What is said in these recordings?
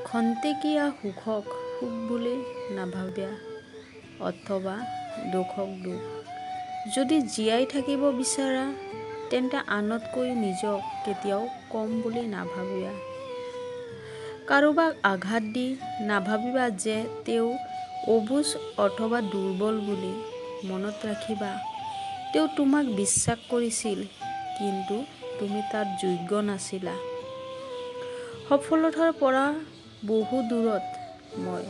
খন্তেকীয়া সুখক সুখ বুলি নাভাবিবা অথবা দুখক দুখ। যদি জীয়াই থাকিব বিচাৰা তেন্তে আনতকৈ নিজক কেতিয়াও কম বুলি নাভাবিবা। কাৰোবাক আঘাত দি নাভাবিবা যে তেওঁ অবুজ অথবা দুৰ্বল বুলি। মনত ৰাখিবা তেওঁ তোমাক বিশ্বাস কৰিছিল কিন্তু তুমি তাৰ যোগ্য নাছিলা। সফলতাৰ পৰা বহু দূৰত মই,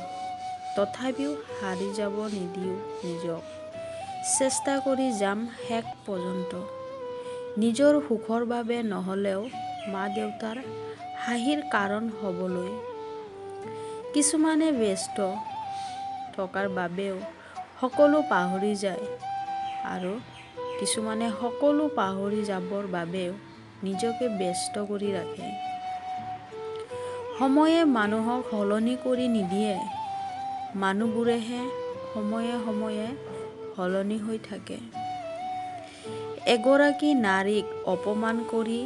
তথাপিও হাৰি যাব নিদিওঁ নিজক। চেষ্টা কৰি যাম শেষ পৰ্যন্ত। নিজৰ সুখৰ বাবে নহ'লেও মা দেউতাৰ হাঁহিৰ কাৰণ হ'বলৈ। কিছুমানে ব্যস্ত থকাৰ বাবেও সকলো পাহৰি যায় আৰু কিছুমানে সকলো পাহৰি যাবৰ বাবেও নিজকে ব্যস্ত কৰি ৰাখে। সময়ে মানুহক সলনি কৰি নিদিয়ে, মানুহবোৰেহে সময়ে সময়ে সলনি হৈ থাকে। এগৰাকী নাৰীক অপমান কৰি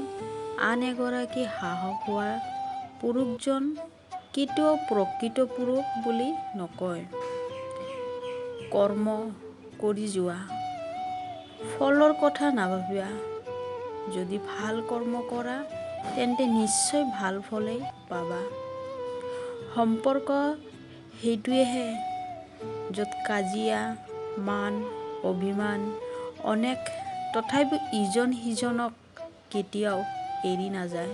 আন এগৰাকী সাহস হোৱা পুৰুষজন কেতিয়াও প্ৰকৃত পুৰুষ বুলি নকয়। কৰ্ম কৰি যোৱা, ফলৰ কথা নাভাবিবা। যদি ভাল কৰ্ম কৰা তেন্তে নিশ্চয় ভাল ফলেই পাবা। সম্পৰ্ক সেইটোৱেহে য'ত কাজিয়া, মান, অভিমান অনেক, তথাপিও ইজন সিজনক কেতিয়াও এৰি নাযায়।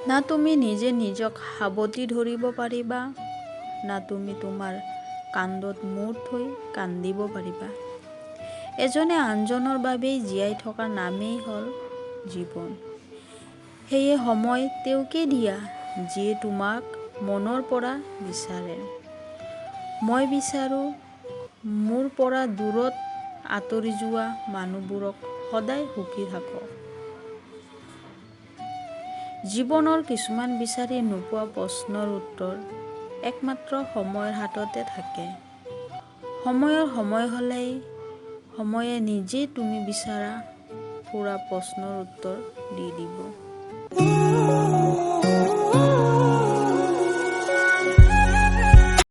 না তুমি নিজে নিজক সাবটি ধৰিব পাৰিবা, না তুমি তোমাৰ কান্ধত মূৰ থৈ কান্দিব পাৰিবা। এজনে আনজনৰ বাবেই জীয়াই থকাৰ নামেই হ'ল জীৱন। সেয়ে সময় তেওঁকে দিয়া যিয়ে তোমাক মনৰ পৰা বিচাৰে। মই বিচাৰোঁ মোৰ পৰা দূৰত আঁতৰি যোৱা মানুহবোৰক সদায় সুখী থাকক। জীৱনৰ কিছুমান বিচাৰি নোপোৱা প্ৰশ্নৰ উত্তৰ একমাত্ৰ সময়ৰ হাততে থাকে। সময়ৰ সময় হ'লেই সময়ে নিজেই তুমি বিচৰা পুৰা প্ৰশ্নৰ উত্তৰ দি দিব।